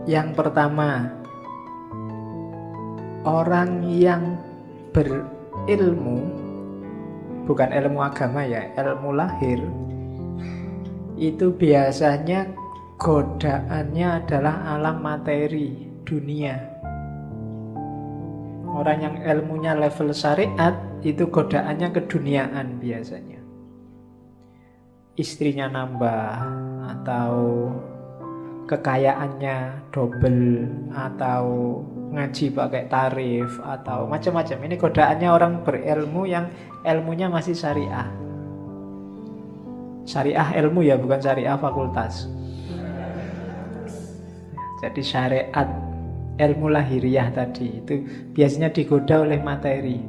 Yang pertama, orang yang berilmu, bukan ilmu agama ya, ilmu lahir, itu biasanya godaannya adalah alam materi, dunia. Orang yang ilmunya level syariat, itu godaannya keduniaan biasanya. Istrinya nambah, atau kekayaannya double, atau ngaji pakai tarif, atau macam-macam. Ini godaannya orang berilmu yang ilmunya masih syariah. Syariah ilmu ya, bukan syariah fakultas. Jadi syariat ilmu lahiriah tadi itu biasanya digoda oleh materi.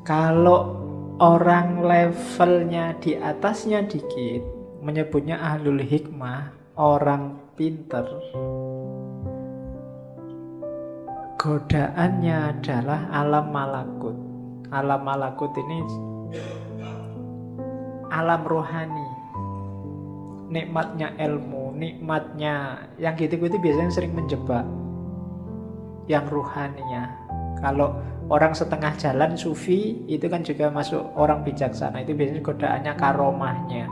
Kalau orang levelnya di atasnya dikit, menyebutnya ahlul hikmah, orang pinter, godaannya adalah alam malakut. Alam malakut ini alam rohani, nikmatnya ilmu, nikmatnya yang gitu-gitu biasanya sering menjebak yang rohaninya. Kalau orang setengah jalan sufi itu kan juga masuk orang bijaksana, itu biasanya godaannya karomahnya.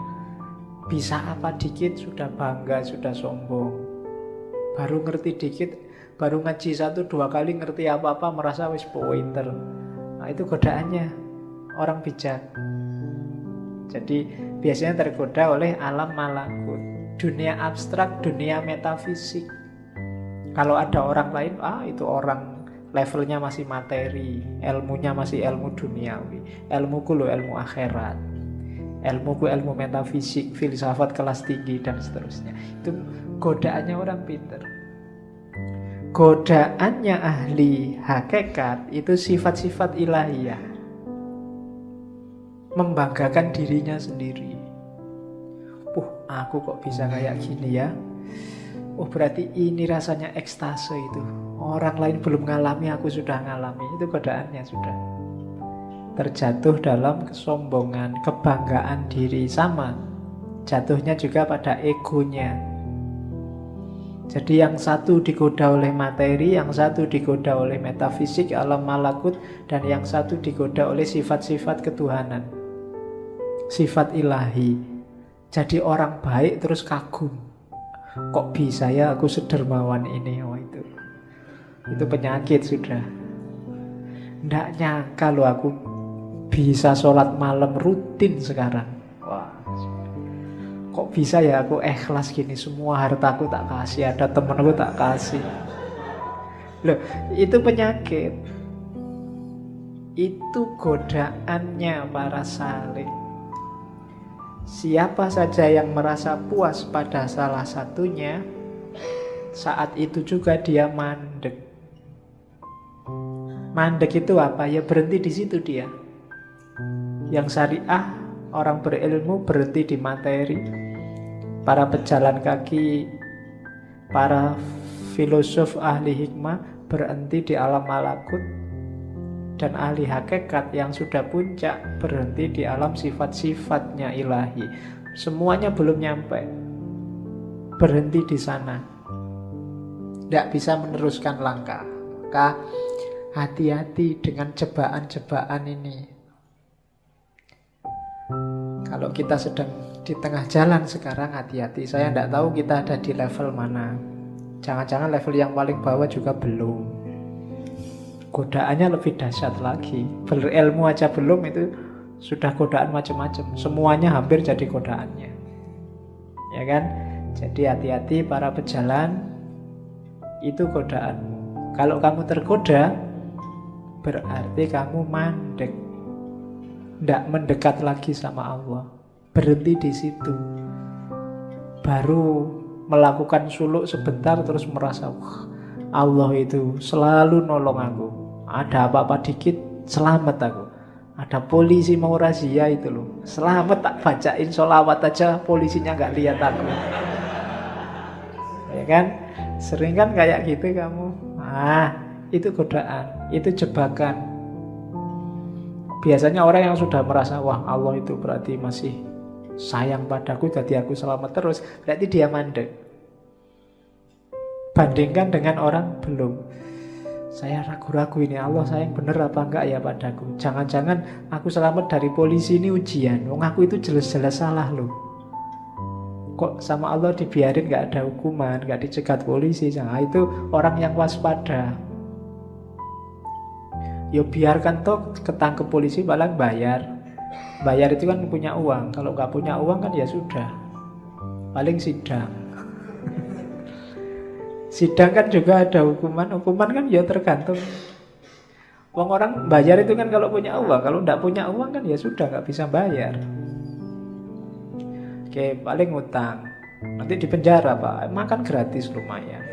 Bisa apa dikit sudah bangga, sudah sombong. Baru ngerti dikit, baru ngaji 1-2 kali ngerti apa-apa merasa wis pointer. Nah, itu godaannya orang bijak. Jadi biasanya tergoda oleh alam malakut, dunia abstrak, dunia metafisik. Kalau ada orang lain, itu orang levelnya masih materi, ilmunya masih ilmu duniawi. Ilmuku loh ilmu akhirat, ilmuku ilmu metafisik, filsafat kelas tinggi dan seterusnya. Itu godaannya orang pinter. Godaannya ahli hakikat itu sifat-sifat ilahiyah, membanggakan dirinya sendiri. Aku kok bisa kayak gini ya. Berarti ini rasanya ekstase itu. Orang lain belum ngalami, aku sudah ngalami. Itu godaannya sudah. Terjatuh dalam kesombongan, kebanggaan diri sama. Jatuhnya juga pada egonya. Jadi yang satu digoda oleh materi, yang satu digoda oleh metafisik, alam malakut, dan yang satu digoda oleh sifat-sifat ketuhanan, sifat ilahi. Jadi orang baik terus kagum. Kok bisa ya aku sedermawan ini? Itu penyakit sudah. Nggak nyangka loh aku bisa sholat malam rutin sekarang. Kok bisa ya aku ikhlas gini, semua hartaku tak kasih, ada temenku tak kasih. Loh, itu penyakit. Itu godaannya para salik. Siapa saja yang merasa puas pada salah satunya, saat itu juga dia mandek. Mandek itu apa? Ya berhenti di situ dia. Yang syariah, orang berilmu berhenti di materi. Para pejalan kaki, para filosof ahli hikmah berhenti di alam malakut. Dan ahli hakikat yang sudah puncak berhenti di alam sifat-sifatnya ilahi. Semuanya belum nyampe, berhenti di sana, tidak bisa meneruskan langkah. Maka hati-hati dengan jebakan-jebakan ini. Kalau kita sedang di tengah jalan sekarang, hati-hati. Saya tidak tahu kita ada di level mana. Jangan-jangan level yang paling bawah juga belum. Godaannya lebih dahsyat lagi. Berilmu aja belum, itu sudah godaan macam-macam. Semuanya hampir jadi godaannya. Ya kan? Jadi hati-hati para pejalan, itu godaanmu. Kalau kamu tergoda, berarti kamu mandek, tidak mendekat lagi sama Allah. Berhenti di situ. Baru melakukan suluk sebentar terus merasa, Allah itu selalu nolong aku. Ada apa-apa dikit, selamat aku. Ada polisi mau razia itu loh, selamat tak bacain sholawat aja, polisinya gak lihat aku. Ya kan? Sering kan kayak gitu kamu. Itu godaan, itu jebakan. Biasanya orang yang sudah merasa, wah Allah itu berarti masih sayang padaku, jadi aku selamat terus, berarti dia mandek. bandingkan dengan orang belum. Saya ragu-ragu ini, Allah sayang bener apa enggak ya padaku. Jangan-jangan aku selamat dari polisi ini ujian. Wong aku itu jelas-jelas salah loh. Kok sama Allah dibiarin gak ada hukuman, gak dicegat polisi. Nah, itu orang yang waspada. Ya biarkan toh ketangkep polisi paling bayar. Bayar itu kan punya uang. Kalau gak punya uang kan ya sudah, paling sidang. Sidang kan juga ada hukuman. Hukuman kan ya tergantung. Uang orang bayar itu kan kalau punya uang. Kalau gak punya uang kan ya sudah, gak bisa bayar. Oke, paling utang. Nanti di penjara Pak, makan gratis lumayan.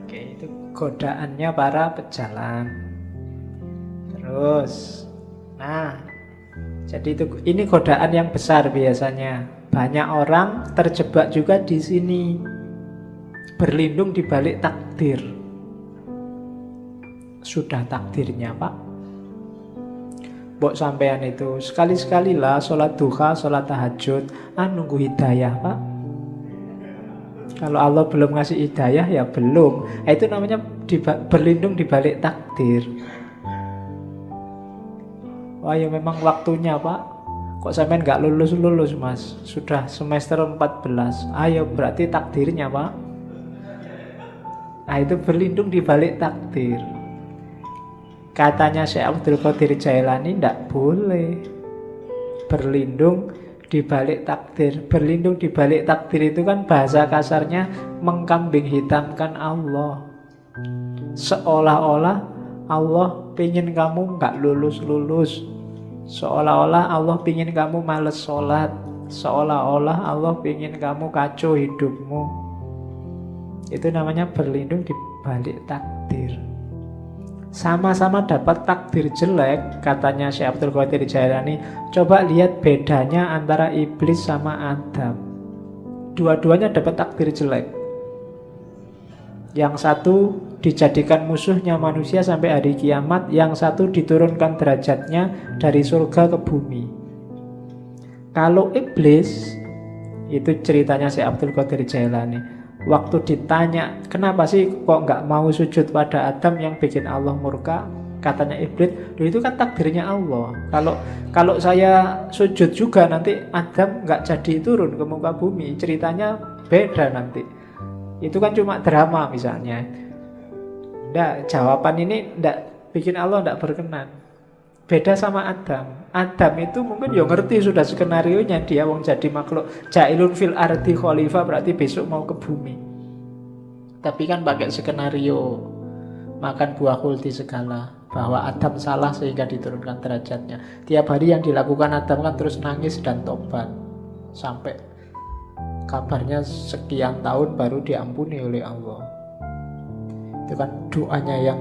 Oke, itu godaannya para pejalan. Terus, nah, jadi ini godaan yang besar biasanya. Banyak orang terjebak juga di sini, berlindung di balik takdir. Sudah takdirnya Pak. Mbok sampean itu sekali-sekali lah sholat duha, sholat tahajud, nunggu hidayah Pak. Kalau Allah belum ngasih hidayah ya belum. Itu namanya berlindung di balik takdir. Wah ya memang waktunya Pak. Kok sampean gak lulus-lulus Mas? Sudah semester 14. Ayo berarti takdirnya Pak. Nah itu berlindung di balik takdir. Katanya Syekh Abdul Qadir Jailani tidak boleh berlindung di balik takdir. Berlindung di balik takdir itu kan bahasa kasarnya mengkambing hitamkan Allah. Seolah-olah Allah pingin kamu nggak lulus-lulus. Seolah-olah Allah pingin kamu males sholat. Seolah-olah Allah pingin kamu kacau hidupmu. Itu namanya berlindung di balik takdir. Sama-sama dapat takdir jelek, katanya Syekh Abdul Qadir Jailani. Coba lihat bedanya antara iblis sama Adam. Dua-duanya dapat takdir jelek. Yang satu dijadikan musuhnya manusia sampai hari kiamat, yang satu diturunkan derajatnya dari surga ke bumi. Kalau iblis, itu ceritanya Syekh Abdul Qadir Jailani. Waktu ditanya, kenapa sih kok nggak mau sujud pada Adam yang bikin Allah murka? Katanya iblis, itu kan takdirnya Allah. Kalau saya sujud juga nanti Adam nggak jadi turun ke muka bumi. Ceritanya beda nanti. Itu kan cuma drama misalnya. Nggak, jawaban ini nggak bikin Allah nggak berkenan. Beda sama Adam. Adam itu mungkin ya ngerti sudah skenarionya, dia wong jadi makhluk jailun fil ardi khalifah, berarti besok mau ke bumi. Tapi kan pakai skenario makan buah kulti segala, bahwa Adam salah sehingga diturunkan derajatnya. Tiap hari yang dilakukan Adam kan terus nangis dan tobat, sampai kabarnya sekian tahun baru diampuni oleh Allah. Itu kan doanya yang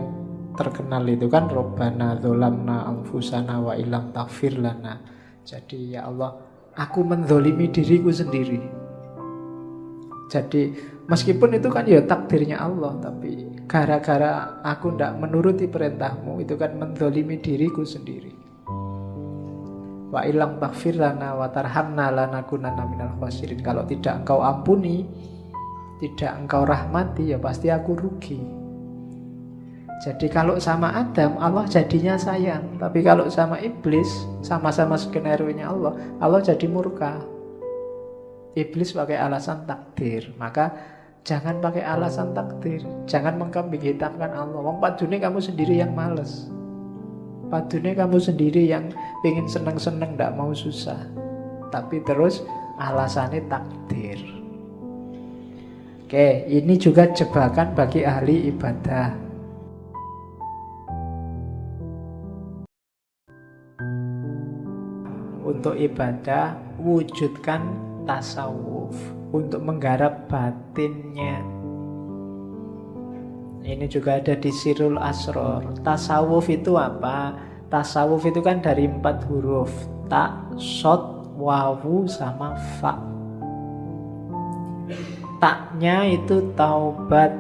terkenal itu kan, Robbana dzolamna anfusana wa illam taghfir lana. Jadi ya Allah, aku menzolimi diriku sendiri. Jadi meskipun itu kan ya takdirnya Allah, tapi gara-gara aku tidak menuruti perintahmu, itu kan menzolimi diriku sendiri. Wa illam taghfir lana wa tarhamna lanakunanna minal khasirin. Kalau tidak engkau ampuni, tidak engkau rahmati, ya pasti aku rugi. Jadi kalau sama Adam, Allah jadinya sayang. Tapi kalau sama iblis, sama-sama skenario-nya Allah, Allah jadi murka. Iblis pakai alasan takdir. Maka jangan pakai alasan takdir. Jangan mengkambing hitamkan Allah. Wong padune kamu sendiri yang males. Padune kamu sendiri yang pengen seneng-seneng, gak mau susah. Tapi terus alasannya takdir. Oke, ini juga jebakan bagi ahli ibadah. Untuk ibadah, wujudkan tasawuf untuk menggarap batinnya. Ini juga ada di Sirul Asror. Tasawuf itu apa? Tasawuf itu kan dari 4 huruf, ta, sod, wawu, sama fa. Taknya itu taubat,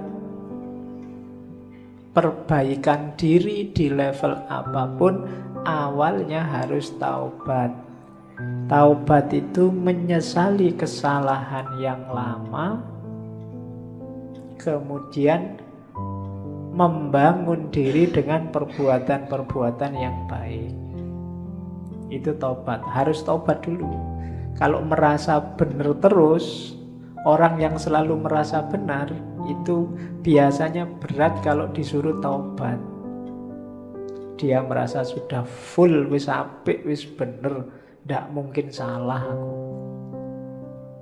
perbaikan diri di level apapun, awalnya harus taubat. Taubat itu menyesali kesalahan yang lama, kemudian membangun diri dengan perbuatan-perbuatan yang baik. Itu tobat, harus tobat dulu. Kalau merasa benar terus, orang yang selalu merasa benar itu biasanya berat kalau disuruh taubat. Dia merasa sudah full, wis apik, wis bener, ndak mungkin salah aku.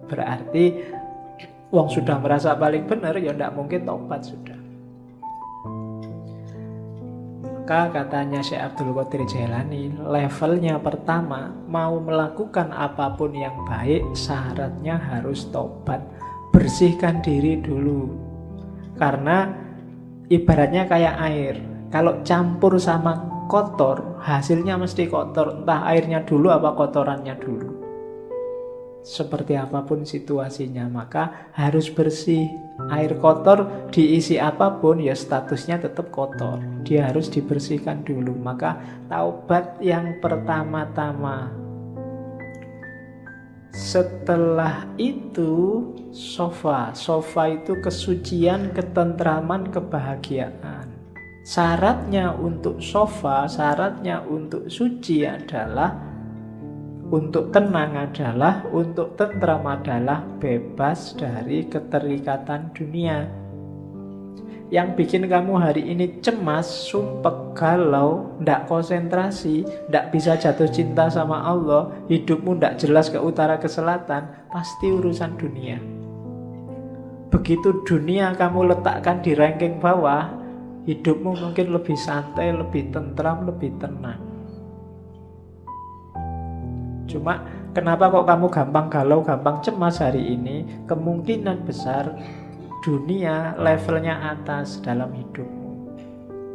Berarti wong sudah merasa paling benar, ya ndak mungkin taubat sudah. Maka katanya Syekh Abdul Qadir Jailani, levelnya pertama, mau melakukan apapun yang baik, syaratnya harus tobat. Bersihkan diri dulu. Karena ibaratnya kayak air. Kalau campur sama kotor, hasilnya mesti kotor. Entah airnya dulu apa kotorannya dulu. Seperti apapun situasinya, maka harus bersih. Air kotor diisi apapun, ya statusnya tetap kotor. Dia harus dibersihkan dulu. Maka taubat yang pertama-tama. Setelah itu sofa. Sofa itu kesucian, ketentraman, kebahagiaan. Syaratnya untuk sofa, syaratnya untuk suci adalah, untuk tenang adalah, untuk tentram adalah bebas dari keterikatan dunia. Yang bikin kamu hari ini cemas, sumpek, galau, ndak konsentrasi, ndak bisa jatuh cinta sama Allah, hidupmu ndak jelas ke utara ke selatan, pasti urusan dunia. Begitu dunia kamu letakkan di ranking bawah, hidupmu mungkin lebih santai, lebih tentram, lebih tenang. Cuma kenapa kok kamu gampang galau, gampang cemas hari ini? Kemungkinan besar dunia levelnya atas dalam hidupmu.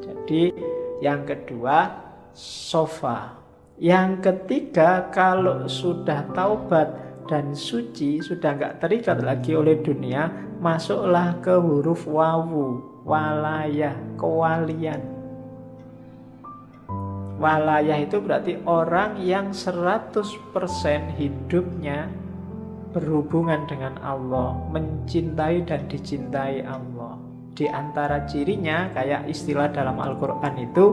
Jadi yang kedua, sofa. Yang ketiga, kalau sudah taubat dan suci, sudah nggak terikat lagi oleh dunia, masuklah ke huruf wawu, walayah, kewalian. Walayah itu berarti orang yang 100% hidupnya berhubungan dengan Allah, mencintai dan dicintai Allah. Di antara cirinya, kayak istilah dalam Al-Quran itu,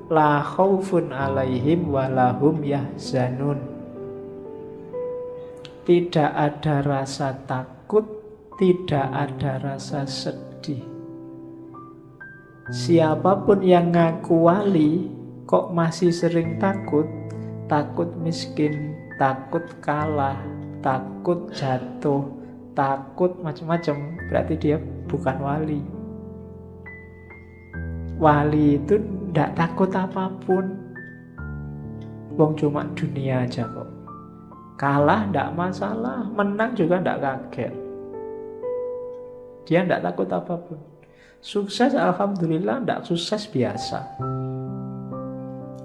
la khaufun alaihim walahum yahzanun. Tidak ada rasa takut, tidak ada rasa sedih. Siapapun yang ngaku wali kok masih sering takut, takut miskin, takut kalah, takut jatuh, takut macam-macam, berarti dia bukan wali. Wali itu tidak takut apapun. Wong cuma dunia aja kok. Kalah tidak masalah, menang juga tidak kaget. Dia tidak takut apapun. Sukses alhamdulillah, tidak sukses biasa.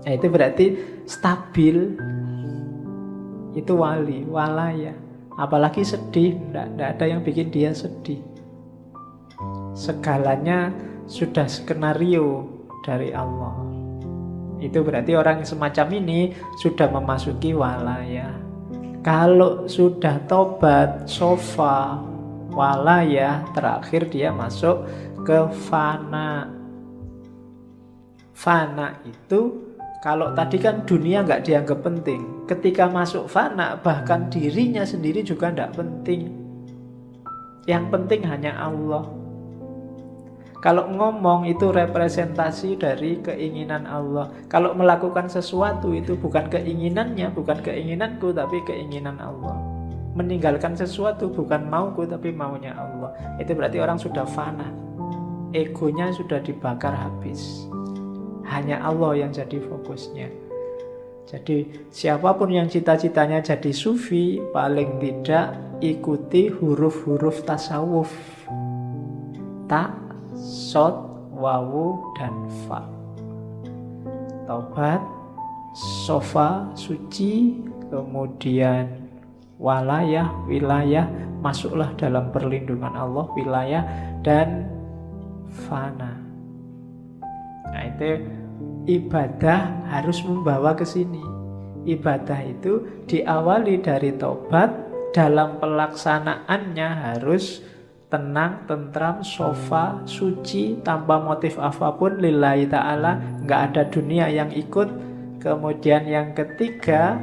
Nah, itu berarti stabil. Itu wali, walaya. Apalagi sedih, tidak ada yang bikin dia sedih. Segalanya sudah skenario dari Allah. Itu berarti orang semacam ini sudah memasuki walaya. Kalau sudah tobat, sofa, walaya, terakhir dia masuk ke fana. Fana itu, kalau tadi kan dunia nggak dianggap penting, ketika masuk fana bahkan dirinya sendiri juga nggak penting. Yang penting hanya Allah. Kalau ngomong itu representasi dari keinginan Allah. Kalau melakukan sesuatu itu bukan keinginannya, bukan keinginanku, tapi keinginan Allah. Meninggalkan sesuatu bukan mauku, tapi maunya Allah. Itu berarti orang sudah fana. Egonya sudah dibakar habis. Hanya Allah yang jadi fokusnya. Jadi siapapun yang cita-citanya jadi sufi, paling tidak ikuti huruf-huruf tasawuf. Ta, sod, wawu, dan fa. Taubat, sofa, suci, kemudian walayah, wilayah, masuklah dalam perlindungan Allah, wilayah, dan fana. Nah, itu ibadah harus membawa ke sini. Ibadah itu diawali dari taubat, dalam pelaksanaannya harus tenang, tentram, sofa, suci, tanpa motif apapun, lillahi ta'ala, nggak ada dunia yang ikut. Kemudian yang ketiga,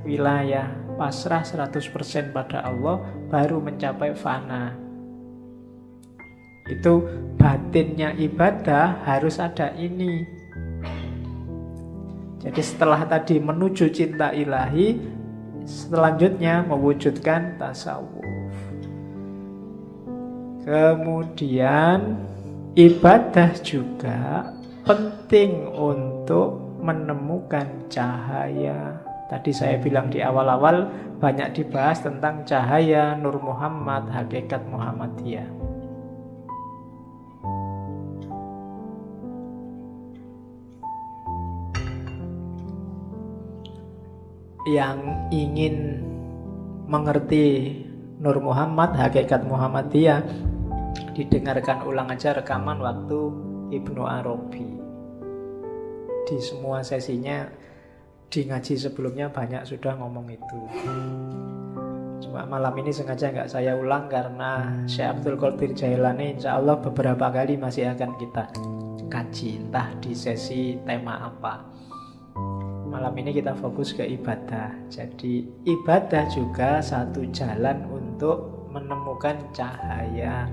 wilayah pasrah 100% pada Allah, baru mencapai fana. Itu batinnya ibadah harus ada ini. Jadi setelah tadi menuju cinta ilahi, selanjutnya mewujudkan tasawuf. Kemudian ibadah juga penting untuk menemukan cahaya. Tadi saya bilang di awal-awal banyak dibahas tentang cahaya Nur Muhammad, hakikat Muhammadiyah. Yang ingin mengerti Nur Muhammad, hakikat Muhammadiyah, didengarkan ulang aja rekaman waktu Ibnu Arabi. Di semua sesinya, di ngaji sebelumnya banyak sudah ngomong itu. Cuma malam ini sengaja nggak saya ulang karena Syekh Abdul Qadir Jailani insya Allah beberapa kali masih akan kita kaji, entah di sesi tema apa. Malam ini kita fokus ke ibadah. Jadi ibadah juga satu jalan untuk menemukan cahaya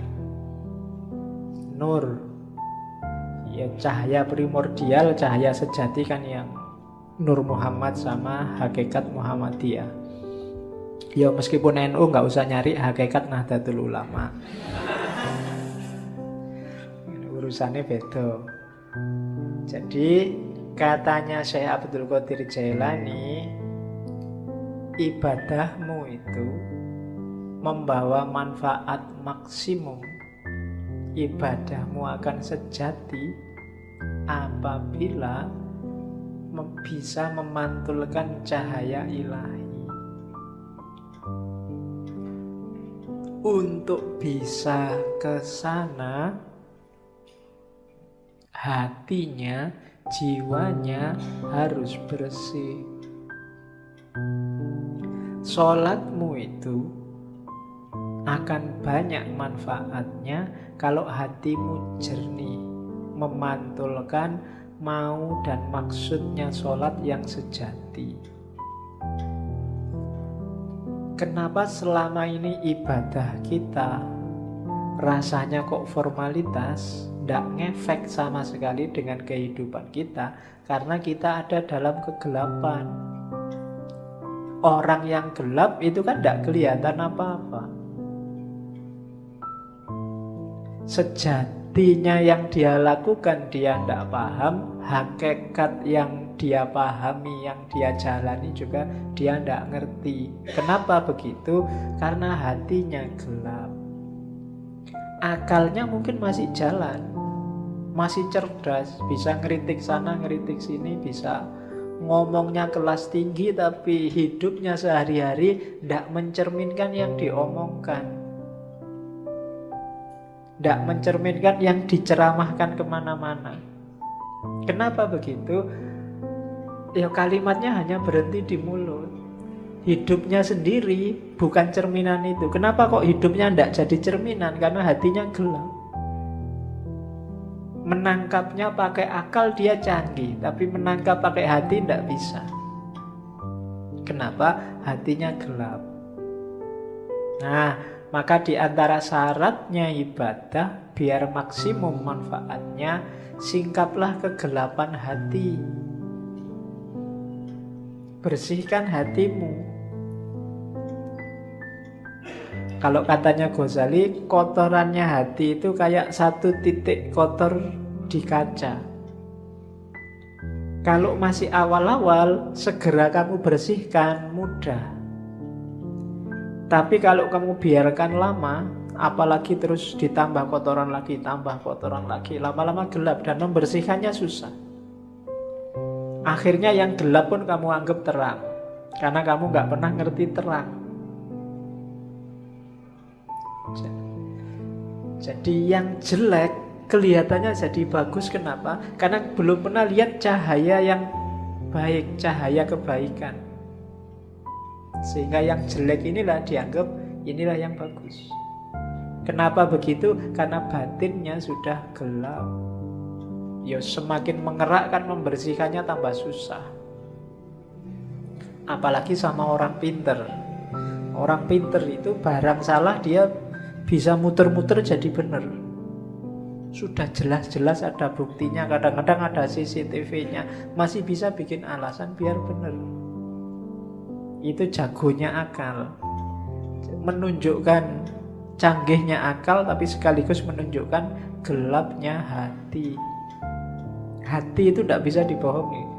nur. Ya, cahaya primordial, cahaya sejati kan yang Nur Muhammad sama hakikat Muhammadiyah. Ya meskipun NU nggak usah nyari hakikat Nahdlatul Ulama. Urusannya beda. Jadi katanya Syekh Abdul Qadir Jailani, ibadahmu itu membawa manfaat maksimum. Ibadahmu akan sejati apabila bisa memantulkan cahaya ilahi. Untuk bisa ke sana, hatinya, jiwanya harus bersih. Sholatmu itu akan banyak manfaatnya kalau hatimu jernih, memantulkan mau dan maksudnya sholat yang sejati. Kenapa selama ini ibadah kita rasanya kok formalitas, tidak ngefek sama sekali dengan kehidupan kita? Karena kita ada dalam kegelapan. Orang yang gelap itu kan tidak kelihatan apa-apa. Sejatinya yang dia lakukan dia tidak paham, hakikat yang dia pahami, yang dia jalani juga dia tidak ngerti. Kenapa begitu? Karena hatinya gelap. Akalnya mungkin masih jalan, masih cerdas, bisa ngeritik sana, ngeritik sini, bisa ngomongnya kelas tinggi, tapi hidupnya sehari-hari tidak mencerminkan yang diomongkan, tidak mencerminkan yang diceramahkan kemana-mana. Kenapa begitu? Ya kalimatnya hanya berhenti di mulut. Hidupnya sendiri bukan cerminan itu. Kenapa kok hidupnya tidak jadi cerminan? Karena hatinya gelap. Menangkapnya pakai akal dia canggih, tapi menangkap pakai hati tidak bisa. Kenapa? Hatinya gelap. Nah, maka di antara syaratnya ibadah biar maksimum manfaatnya, singkaplah kegelapan hati. Bersihkan hatimu. Kalau katanya Ghazali, kotorannya hati itu kayak satu titik kotor di kaca. Kalau masih awal-awal, segera kamu bersihkan, mudah. Tapi kalau kamu biarkan lama, apalagi terus ditambah kotoran lagi, tambah kotoran lagi, lama-lama gelap dan membersihkannya susah. Akhirnya yang gelap pun kamu anggap terang, karena kamu nggak pernah ngerti terang. Jadi yang jelek kelihatannya jadi bagus. Kenapa? Karena belum pernah lihat cahaya yang baik, cahaya kebaikan. Sehingga yang jelek inilah dianggap inilah yang bagus. Kenapa begitu? Karena batinnya sudah gelap. Ya semakin mengerakkan membersihkannya tambah susah. Apalagi sama orang pinter. Orang pinter itu barang salah dia bisa muter-muter jadi benar. Sudah jelas-jelas ada buktinya, kadang-kadang ada CCTV-nya, masih bisa bikin alasan biar benar. Itu jagonya akal. Menunjukkan canggihnya akal, tapi sekaligus menunjukkan gelapnya hati. Hati itu tidak bisa dibohongi.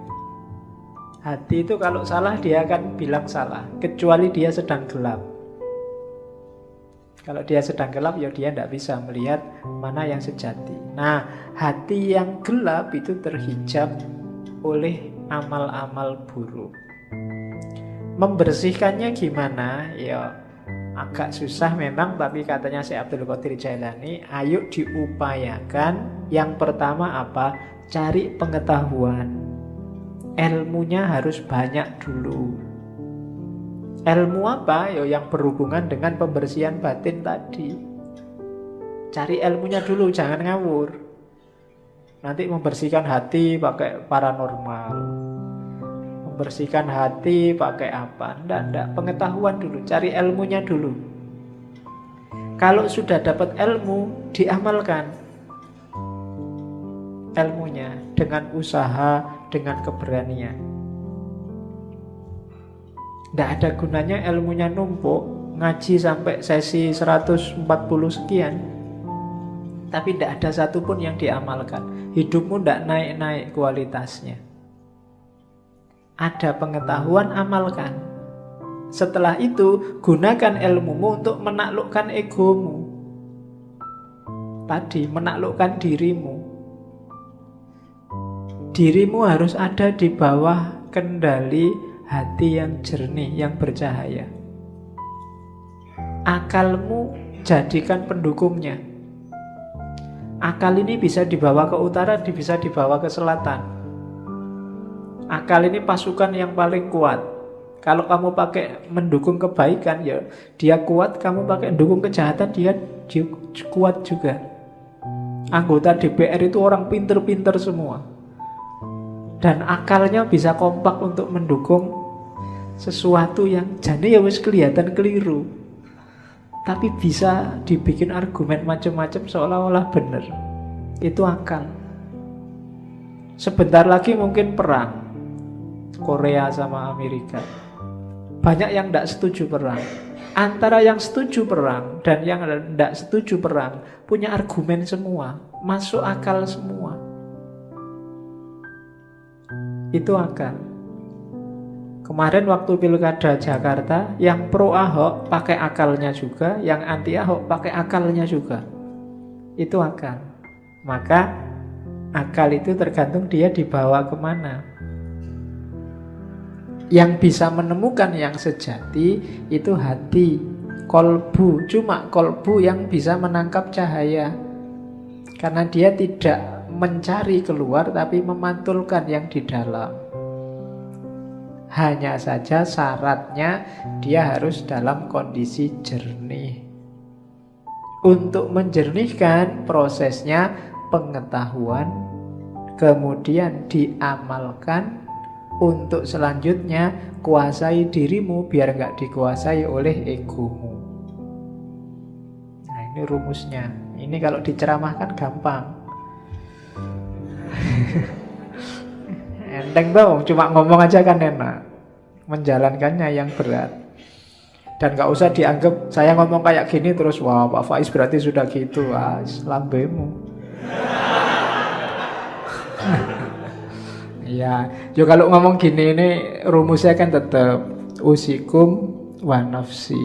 Hati itu kalau salah dia akan bilang salah, kecuali dia sedang gelap. Kalau dia sedang gelap ya dia tidak bisa melihat mana yang sejati. Nah, hati yang gelap itu terhijab oleh amal-amal buruk. Membersihkannya gimana? Ya agak susah memang, tapi katanya Syekh Abdul Qadir Jailani, ayo diupayakan. Yang pertama apa? Cari pengetahuan. Ilmunya harus banyak dulu. Ilmu apa? Ya yang berhubungan dengan pembersihan batin tadi. Cari ilmunya dulu, jangan ngawur. Nanti membersihkan hati pakai paranormal, membersihkan hati pakai apa? Nggak. Pengetahuan dulu, cari ilmunya dulu. Kalau sudah dapat ilmu, diamalkan ilmunya dengan usaha, dengan keberanian. Tidak ada gunanya ilmunya numpuk, ngaji sampai sesi 140 sekian, tapi tidak ada satupun yang diamalkan. Hidupmu tidak naik-naik kualitasnya. Ada pengetahuan, amalkan. Setelah itu, gunakan ilmumu untuk menaklukkan egomu. Tadi, menaklukkan dirimu. Dirimu harus ada di bawah kendali hati yang jernih, yang bercahaya. Akalmu jadikan pendukungnya. Akal ini bisa dibawa ke utara, bisa dibawa ke selatan. Akal ini pasukan yang paling kuat. Kalau kamu pakai mendukung kebaikan, ya dia kuat. Kamu pakai mendukung kejahatan, dia kuat juga. Anggota DPR itu orang pinter-pinter semua. Dan akalnya bisa kompak untuk mendukung sesuatu yang jane ya wis kelihatan keliru, tapi bisa dibikin argumen macam-macam seolah-olah benar. Itu akal. Sebentar lagi mungkin perang Korea sama Amerika. Banyak yang tidak setuju perang. Antara yang setuju perang dan yang tidak setuju perang punya argumen semua, masuk akal semua. Itu akal. Kemarin waktu pilkada Jakarta, yang pro Ahok pakai akalnya juga, yang anti Ahok pakai akalnya juga. Itu akal. Maka akal itu tergantung dia dibawa kemana. Yang bisa menemukan yang sejati itu hati, kolbu. Cuma kolbu yang bisa menangkap cahaya. Karena dia tidak mencari keluar, tapi memantulkan yang di dalam. Hanya saja syaratnya dia harus dalam kondisi jernih. Untuk menjernihkan prosesnya pengetahuan, kemudian diamalkan. Untuk selanjutnya kuasai dirimu biar nggak dikuasai oleh egomu. Nah ini rumusnya. Ini kalau diceramahkan gampang. Enteng dong, cuma ngomong aja kan enak. Menjalankannya yang berat. Dan gak usah dianggap saya ngomong kayak gini terus wah Pak Faiz berarti sudah gitu. Wah, lambemu. Ya, yo kalau ngomong gini ini rumusnya kan tetap usikum wa nafsi.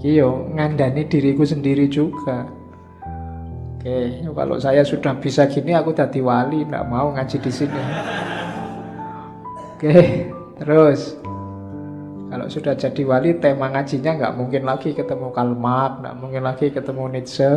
Yo ngandani diriku sendiri juga. Oke, kalau saya sudah bisa gini aku tadi wali, nggak mau ngaji di sini. Oke, terus kalau sudah jadi wali tema ngajinya nggak mungkin lagi ketemu Karl Marx, nggak mungkin lagi ketemu Nietzsche.